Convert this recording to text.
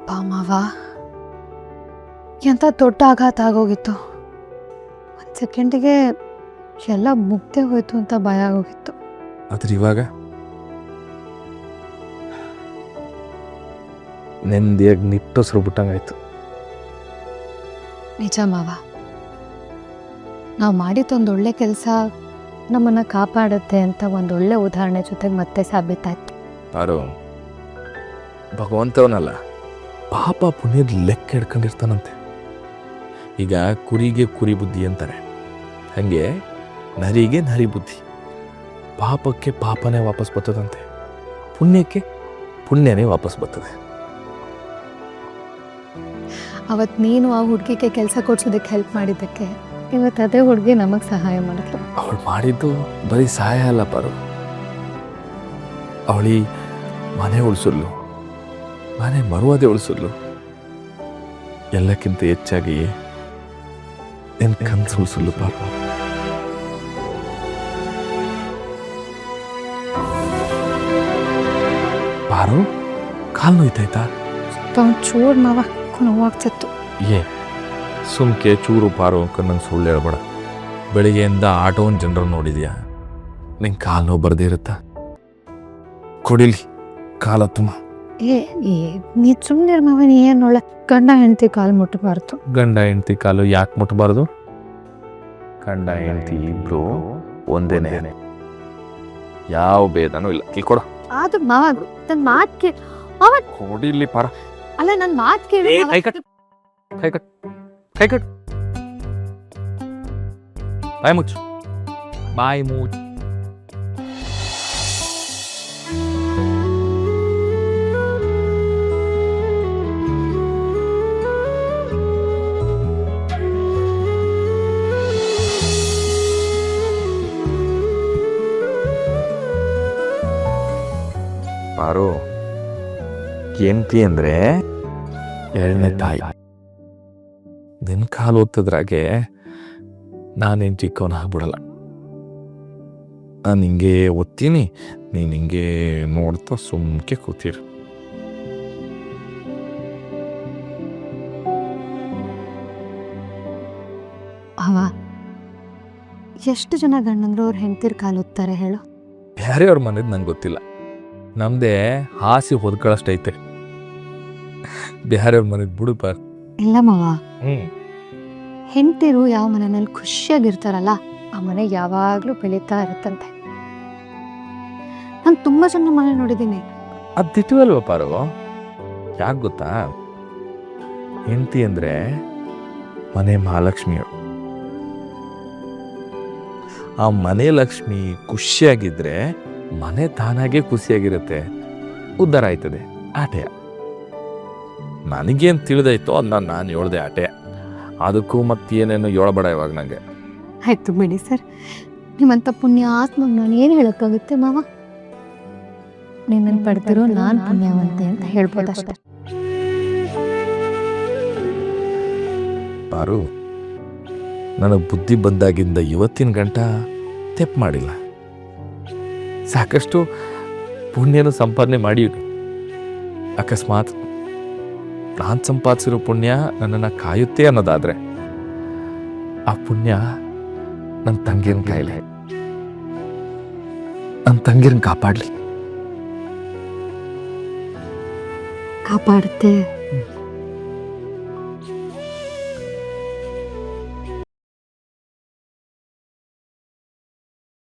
ಯಪ್ಪ ಮಾವ, ಎಂಥ ದೊಡ್ಡ ಆಘಾತ ಆಗೋಗಿತ್ತು. ಒಂದು ಸೆಕೆಂಡಿಗೆ ಎಲ್ಲ ಮುಗ್ದೇ ಹೋಯ್ತು ಅಂತ ಭಯ ಆಗೋಗಿತ್ತು. ಆದ್ರೆ ಇವಾಗ ನೆಮ್ಮದಿಯಾಗಿ ನಿಟ್ಟೊಸ್ರು ಬಿಟ್ಟಂಗಾಯ್ತು. ನಿಜ ಮಾವ, ನಾವು ಮಾಡಿದ್ದೊಂದು ಒಳ್ಳೆ ಕೆಲಸ ನಮ್ಮನ್ನು ಕಾಪಾಡುತ್ತೆ ಅಂತ ಒಂದು ಒಳ್ಳೆ ಉದಾಹರಣೆ ಜೊತೆಗೆ ಮತ್ತೆ ಸಾಬೀತಾಯ್ತು. ಯಾರು ಭಗವಂತವನಲ್ಲ, ಪಾಪ ಪುಣ್ಯದ ಲೆಕ್ಕ ಹಿಡ್ಕೊಂಡಿರ್ತಾನಂತೆ. ಈಗ ಕುರಿಗೆ ಕುರಿ ಬುದ್ಧಿ ಅಂತಾರೆ, ಹಾಗೆ ನರಿಗೆ ನರಿ ಬುದ್ಧಿ. ಪಾಪಕ್ಕೆ ಪಾಪನೇ ವಾಪಸ್ ಬರ್ತದಂತೆ, ಪುಣ್ಯಕ್ಕೆ ಪುಣ್ಯನೇ ವಾಪಸ್ ಬರ್ತದೆ. ಅವತ್ತು ನೀನು ಆ ಹುಡುಗಿಗೆ ಕೆಲಸ ಕೊಡ್ಸೋದಕ್ಕೆ ಹೆಲ್ಪ್ ಮಾಡಿದ್ದಕ್ಕೆ ಇವತ್ತು ಅದೇ ಹುಡುಗಿ ನಮಗೆ ಸಹಾಯ ಮಾಡಿದ್ಲು. ಅವಳು ಮಾಡಿದ್ದು ಬರೀ ಸಹಾಯ ಅಲ್ಲ ಪಾರು, ಅವಳಿ ಮನೆ ಉಳಿಸಲು, ಮನೆ ಮರುವಾದೆ ಉಳಿಸಲು, ಎಲ್ಲಕ್ಕಿಂತ ಹೆಚ್ಚಾಗಿ ನಿನ್ನ ಕನಸು ಉಳಿಸಲು ಪಾರು. ಪಾರು ಕಾಲು ನೋಯ್ತಾಯ್ತಾ? ಚೂರು ಮಾವ ನೋವಾಗ್ತಿತ್ತು. ಸುಮ್ಕೆ ಚೂರು ಪಾರು ನಂಗೆ ಸುಳ್ಳು ಹೇಳ್ಬೇಡ. ಬೆಳಿಗ್ಗೆಯಿಂದ ಆಟೋನ್ ಜನರು ನೋಡಿದ್ಯಾ, ನಿಂಗೆ ಕಾಲು ನೋವು ಬರದೇ ಇರುತ್ತಾ? ಕೊಡಿಲಿ ಕಾಲ ತುಂಬ. ನೀ ಸುಮ್ಮನೆ ಮಾವ, ನೀ ಏನು ಒಳ್ಳೆ ಗಂಡ ಹೆಂಡತಿ ಕಾಲು ಮುಟ್ಟಬಾರ್ದು. ಗಂಡ ಹೆಂಡತಿ ಕಾಲು ಯಾಕೆ ಮುಟ್ಟಬಾರ್ದು? ಗಂಡ ಹೆಂಡತಿ ಇಬ್ರು ಒಂದೇನೆ, ಯಾವ ಭೇದನೂ ಇಲ್ಲ. ತಿಳ್ಕೊಡ. ಆದ್ರೂ ಮಾವ ನನ್ನ ಮಾತು ಕೇಳಿ ಮಾವ. ಕೊಡಿಲಿ ಪಾರ. ಅಲ್ಲ ನನ್ನ ಮಾತು ಕೇಳಿ. ಕೈ ಕಟ್, ಕೈ ಕಟ್, ಕೈ ಕಟ್. ಬಾಯಿ ಮುಚ್ಚು, ಬಾಯಿ ಮುಚ್ಚು. ಪಾರು, ಹೆಂಡತಿ ಅಂದ್ರೆ ಎರಡನೇ ತಾಯಿ. ನಿನ್ನ ಕಾಲು ಓದ್ತದ್ರಾಗೆ ನಾನೇನು ಚಿಕ್ಕವನ ಆಗ್ಬಿಡಲ್ಲ. ನಾನು ಹಿಂಗೆ ಓದ್ತೀನಿ, ನೀನು ಹಿಂಗೆ ನೋಡ್ತಾ ಸುಮ್ಕೆ ಕೂತೀರಿ. ಅವ ಎಷ್ಟು ಜನ ಗಂಡಂದ್ರು ಅವ್ರ ಹೆಂಡತಿರ್ ಕಾಲು ಓದ್ತಾರೆ ಹೇಳು? ಬೇರೆಯವ್ರ ಮನೇದು ನಂಗೆ ಗೊತ್ತಿಲ್ಲ, ನಮ್ದೇ ಹಾಸಿ ಹೊದ್ಕೊಳ್ಳಷ್ಟೈತೆ. ಬೇರೆಯವ್ರ ಮನೇದು ಬಿಡುಪ. ಇಲ್ಲ ಮಾವ, ಹೆಂಡತಿರು ಯಾವ ಮನೆಯಲ್ಲಿ ಖುಷಿಯಾಗಿರ್ತಾರಲ್ಲ ಆ ಮನೆ ಯಾವಾಗ್ಲೂ ಬೆಳೀತಾ ಇರುತ್ತಂತೆ. ನಾನು ತುಂಬಾ ಜನ ಮನೆ ನೋಡಿದ್ದೀನಿ. ಅದು ತಿಟ್ಟುವಲ್ವ ಪಾರು? ಯಾಕೆ ಗೊತ್ತಾ? ಹೆಂಡತಿ ಅಂದ್ರೆ ಮನೆ ಮಹಾಲಕ್ಷ್ಮಿಯರು. ಆ ಮನೆ ಲಕ್ಷ್ಮಿ ಖುಷಿಯಾಗಿದ್ರೆ ಮನೆ ತಾನಾಗೆ ಖುಷಿಯಾಗಿರುತ್ತೆ, ಉದ್ಧಾರ ಆಯ್ತದೆ. ಆಟೆ ನನಗೇನು ತಿಳಿದಾಯ್ತೋ ಅದನ್ನ ನಾನು ಹೇಳ್ದೆ. ಆಟೆ ಅದಕ್ಕೂ ಮತ್ತೇನೇನು ಹೇಳಬೇಡ ಇವಾಗ ನಂಗೆ. ಆಯ್ತು ಬಿಡಿ ಸರ್, ನಿಮ್ಮಂತ ಪುಣ್ಯ ಆತ್ಮಗೆ ನಾನು ಏನು ಹೇಳಕ್ಕಾಗುತ್ತೆ ಮಾವ? ನಿನ್ನನ್ನು ಪಡೆದಿರೋ ನಾನು ಪುಣ್ಯವಂತೆ ಅಂತ ಹೇಳ್ಬೋದಷ್ಟೆ. ಪಾರು, ನನಗೆ ಬುದ್ಧಿ ಬಂದಾಗಿಂದ ಇವತ್ತಿನ ಗಂಟ ತೆಪ್ಪು ಮಾಡಿಲ್ಲ. ಸಾಕಷ್ಟು ಪುಣ್ಯನ ಸಂಪಾದನೆ ಮಾಡಿ, ಅಕಸ್ಮಾತ್ ನಾನು ಸಂಪಾದಿಸಿರೋ ಪುಣ್ಯ ನನ್ನನ್ನು ಕಾಯುತ್ತೆ ಅನ್ನೋದಾದ್ರೆ ಆ ಪುಣ್ಯ ನನ್ನ ತಂಗಿನ ಕಾಯಿಲೆ, ನನ್ನ ತಂಗಿನ ಕಾಪಾಡಲಿ. ಕಾಪಾಡುತ್ತೆ